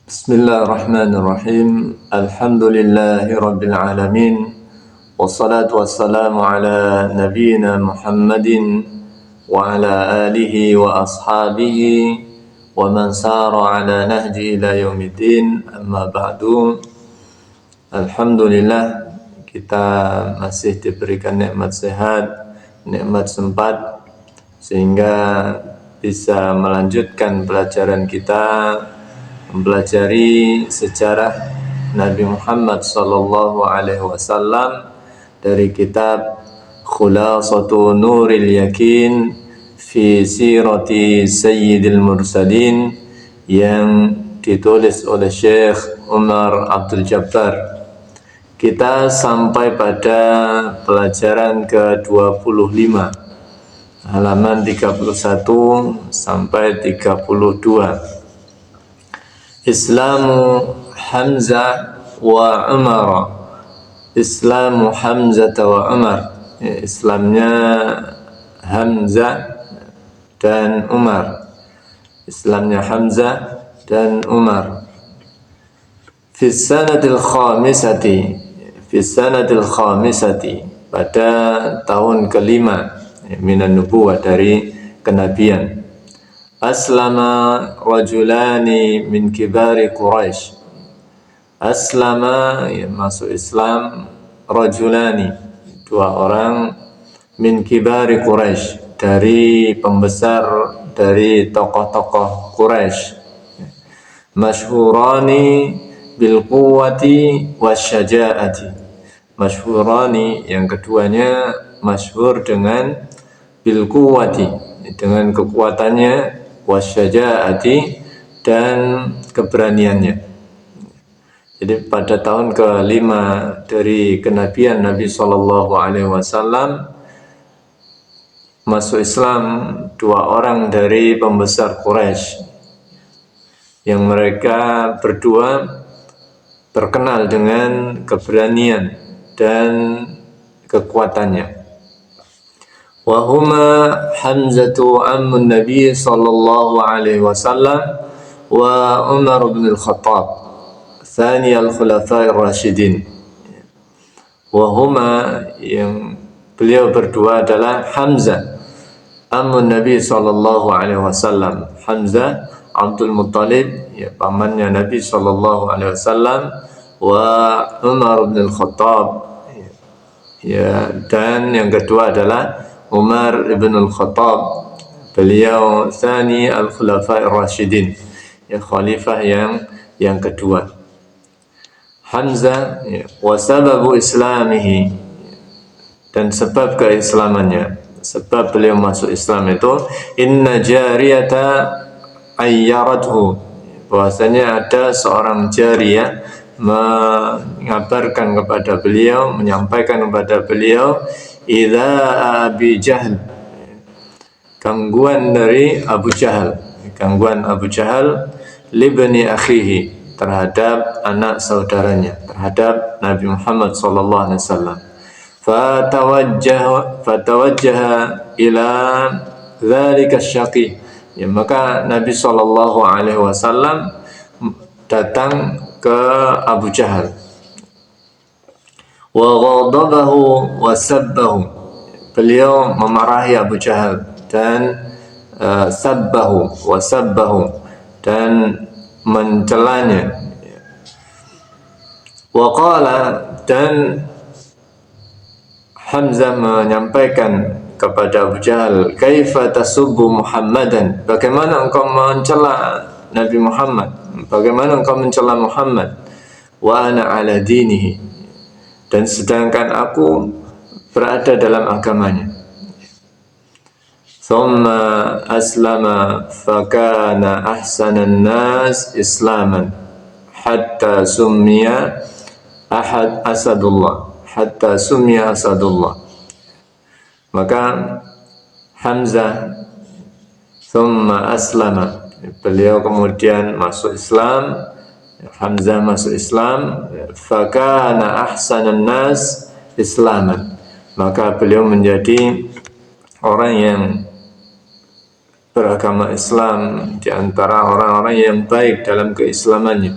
Bismillahirrahmanirrahim. Alhamdulillahi rabbil alamin. Wassalatu wassalamu ala nabiyyina Muhammadin wa ala alihi wa ashabihi wa man sara ala nahji ila yaumiddin. Amma ba'du. Alhamdulillah, kita masih diberikan nikmat sehat, nikmat sempat, sehingga bisa melanjutkan pelajaran kita mempelajari sejarah Nabi Muhammad sallallahu alaihi wasallam dari kitab Khulasatu Nuril Yakin fi Sirati Sayyidil Mursalin yang ditulis oleh Syekh Umar Abdul Jabbar. Kita sampai pada pelajaran ke-25, halaman 31 sampai 32. Islamu Hamzah wa Umar. Islamu Hamzah wa Umar. Islamnya Hamzah dan Umar. Islamnya Hamzah dan Umar. Fi sanatil khamisati. Fi sanatil khamisati, pada tahun kelima minan nubuwah, dari kenabian. Aslama rajulani min kibari Quraisy. Aslama, masuk Islam, rajulani, dua orang, min kibari Quraisy, dari pembesar, dari tokoh-tokoh Quraisy. Masyhurani bil quwwati wasyaja'ati. Masyhurani, yang keduanya masyhur dengan bil quwwati, dengan kekuatannya, wasyaja'ati, dan keberaniannya. Jadi pada tahun ke-5 dari kenabian Nabi sallallahu alaihi wasallam masuk Islam dua orang dari pembesar Quraisy, yang mereka berdua terkenal dengan keberanian dan kekuatannya. Wahuma Hamzatu ammun Nabi sallallahu alaihi wasallam wa Umar bin al-Khattab, thani al-khulafai ar-rasyidin. Wahuma, yang beliau berdua adalah Hamzah ammun Nabi sallallahu alaihi wasallam. Hamzah Abdul Muttalib, pamannya Nabi sallallahu alaihi wasallam, wa Umar bin al-Khattab, dan yang kedua adalah Umar ibn al-Khattab. Beliau thani al-khulafai ar-rasyidin, khalifah yang kedua. Hamzah, wa sababu islamihi, dan sebab keislamannya, sebab beliau masuk Islam itu, inna jariyata ayyarathu, bahwasanya ada seorang jariyah mengabarkan kepada beliau, menyampaikan kepada beliau, idza Abi Jahal, gangguan dari Abu Jahal, gangguan Abu Jahal, libni akhihi, terhadap anak saudaranya, terhadap Nabi Muhammad sallallahu alaihi wasallam. Fatawajjaha ila dzalika syaqi, maka Nabi sallallahu alaihi wasallam datang ke Abu Jahal. Wa ghadabahu wa sabbahu, beliau memarahi Abu Jahal, dan sabbahu wa sabbahu, dan mencelanya. Wa qala, dan Hamzah menyampaikan kepada Abu Jahal, kaifa tasubbu Muhammadan, bagaimana engkau mencela Nabi Muhammad, bagaimana engkau mencela Muhammad, wa ana ala dinihi, dan sedangkan aku berada dalam agamanya. Thumma aslama fakana ahsanan nas islaman hatta summiya asadullah, hatta summiya asadullah. Maka Hamzah thumma aslama, beliau kemudian masuk Islam. Hamzah masuk Islam, fakana ahsanan nas islaman, maka beliau menjadi orang yang beragama Islam di antara orang-orang yang baik dalam keislamannya,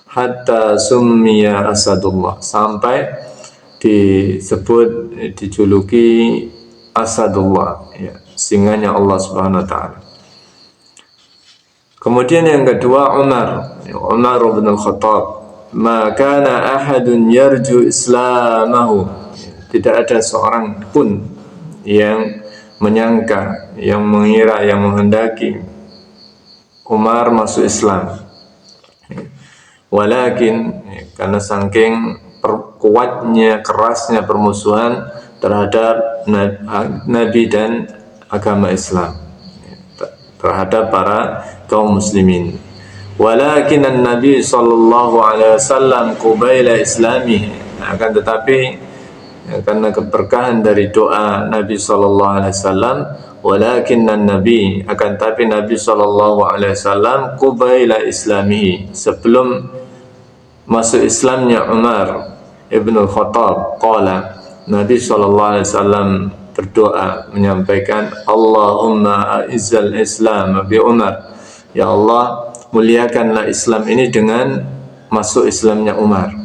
hatta summiya Asadullah, sampai dijuluki Asadullah, ya, singanya Allah Subhanahu wa taala. Kemudian yang kedua Umar bin Al-Khattab, ma kana ahadun yarju islamahu, tidak ada seorang pun yang menyangka, yang mengira, yang menghendaki Umar masuk Islam. Walakin, karena saking kuatnya, kerasnya permusuhan terhadap Nabi dan agama Islam, terhadap para kaum muslimin. Walakin an-Nabi sallallahu alaihi wasallam qabaila islamihi, akan tetapi karena keberkahan dari doa Nabi sallallahu alaihi wasallam, walakin an-Nabi, akan tapi Nabi sallallahu alaihi wasallam qabaila islamihi, sebelum masuk Islamnya Umar ibn al-Khattab, qala, Nabi sallallahu alaihi wasallam berdoa menyampaikan, Allahumma a'izzal Islam bi Umar, ya Allah, muliakanlah Islam ini dengan masuk Islamnya Umar,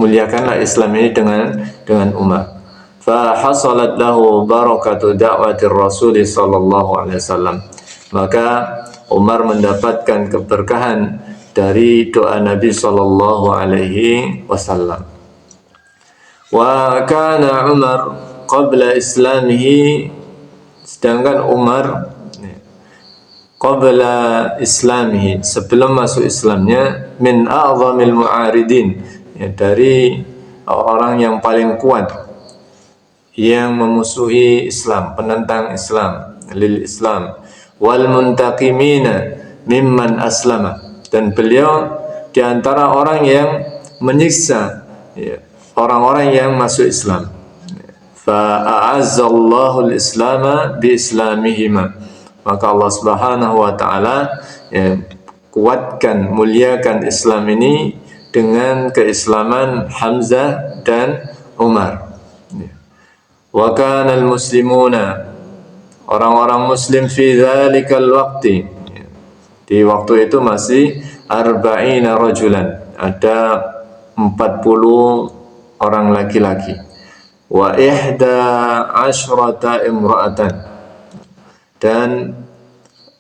muliakanlah Islam ini dengan Umar. Fa hasalat lahu barakatu da'wati Rasul sallallahu alaihi wasallam, maka Umar mendapatkan keberkahan dari doa Nabi sallallahu alaihi wasallam. Wa kana Umar qabla islamihi, sedangkan Umar qabla islamihi, sebelum masuk Islamnya, min a'zamil mu'aridin, ya, dari orang yang paling kuat yang memusuhi Islam, penentang Islam, lil Islam, wal muntaqimina mimman aslama, dan beliau di antara orang yang menyiksa, ya, orang-orang yang masuk Islam. Fa a'azzallahu al-islama bi islamihima, maka Allah Subhanahu wa taala, ya, kuatkan, muliakan Islam ini dengan keislaman Hamzah dan Umar. Wa kana al-muslimuna, orang-orang muslim, fi dzalikal waqti, di waktu itu masih arba'ina rajulan, ada 40 orang laki-laki, wa ihda asyrata imra'atan, dan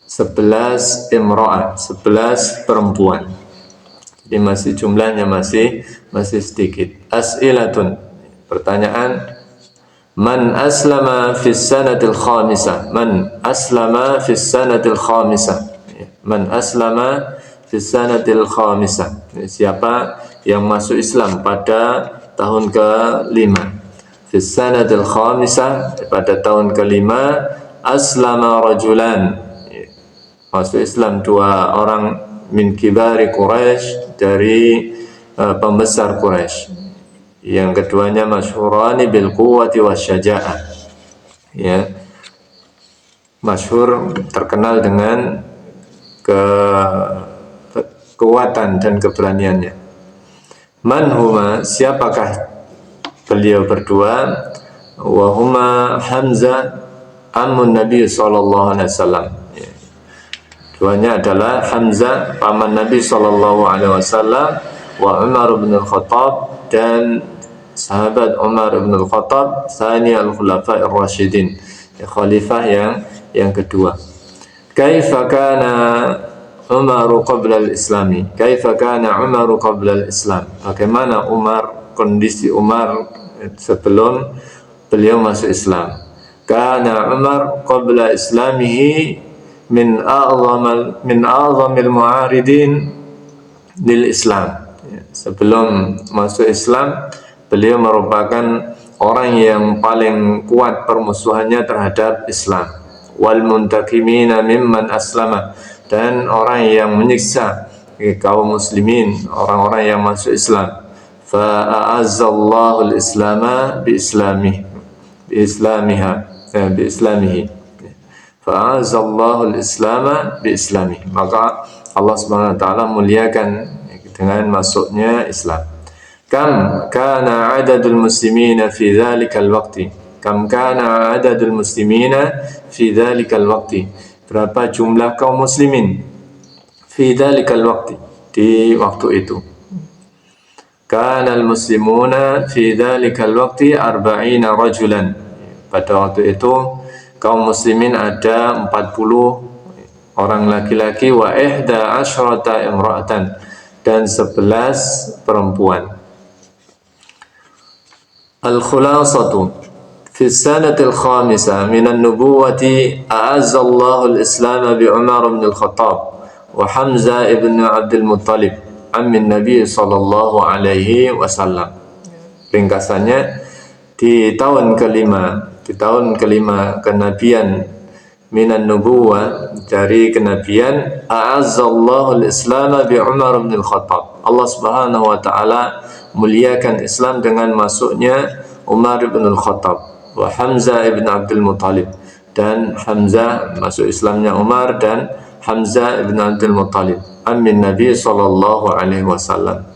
11 imra'ah, 11 perempuan. Jadi masih jumlahnya masih sedikit. As'ilatun, pertanyaan, man aslama fi sanatil khamisah, man aslama fi sanatil khamisah, man aslama fi sanatil khamisah, siapa yang masuk Islam pada tahun ke-5. Fi sanatil khamisah, pada tahun ke-5, aslama rajulan, masuk Islam 2 orang, min kibari Quraisy, dari pembesar Quraisy. Yang keduanya masyhurani bil quwwati wasyaja'ah, ya, masyhur, terkenal dengan kekuatan dan keberaniannya. Man huma, siapakah beliau berdua? Wa huma Hamzah ammun Nabi sallallahu alaihi wasallam, keduanya adalah Hamzah, paman Nabi sallallahu alaihi wasallam, wa Umar bin Al-Khattab, dan sahabat Umar bin Al-Khattab, tsani al-khulafa'ir rasyidin, khalifah yang kedua. Kaifa kana Umar qabla al-islami, kaifa kana Umar qabla al-islam, bagaimana kondisi Umar sebelum beliau masuk Islam. Kana Umar qabla islamihi min a'zamil mu'aridin lil Islam, sebelum masuk Islam beliau merupakan orang yang paling kuat permusuhannya terhadap Islam. Wal muntaqimina mimman aslama, dan orang yang menyiksa kaum muslimin, orang-orang yang masuk Islam. Fa a'azzallahu al-islama bi islamihi, fa a'azzallahu al-islama bi islamihi, maka Allah Subhanahu wa taala muliakan dengan masuknya Islam. Kam kana adadul muslimina fi dzalikal waqti, kam kana adadul muslimina fi dzalikal waqti, berapa jumlah kaum muslimin fi dzalikal waqti, di waktu itu. Kana al-muslimuna fi dzalikal waqti 40 rajulan. Pada waktu itu kaum muslimin ada 40 orang laki-laki, wa 11 imra'atan, dan 11 perempuan. Al-khulasatu fi sanatil khamisah minan nubuwati a'azza Allahu al-Islam bi Umar bin al-Khattab wa Hamzah ibn Abdul Muttalib ammin Nabi sallallahu alaihi wasallam. Ringkasannya, di tahun kelima kenabian minan nubuwah, dari kenabian, a'azzallahu al-Islam bi Umar bin al-Khattab. Allah Subhanahu wa taala muliakan Islam dengan masuknya Umar bin al-Khattab, wa Hamzah ibn Abdul Muttalib, dan Hamzah, masuk Islamnya Umar dan Hamzah ibn Abdul Muttalib, amin Nabi sallallahu alaihi wasallam.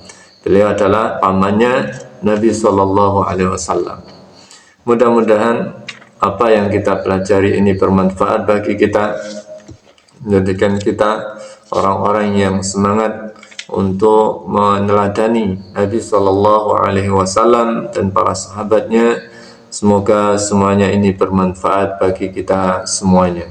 Beliau adalah pamannya Nabi sallallahu alaihi wasallam. Mudah-mudahan apa yang kita pelajari ini bermanfaat bagi kita, menjadikan kita orang-orang yang semangat untuk meneladani Nabi sallallahu alaihi wasallam dan para sahabatnya. Semoga semuanya ini bermanfaat bagi kita semuanya.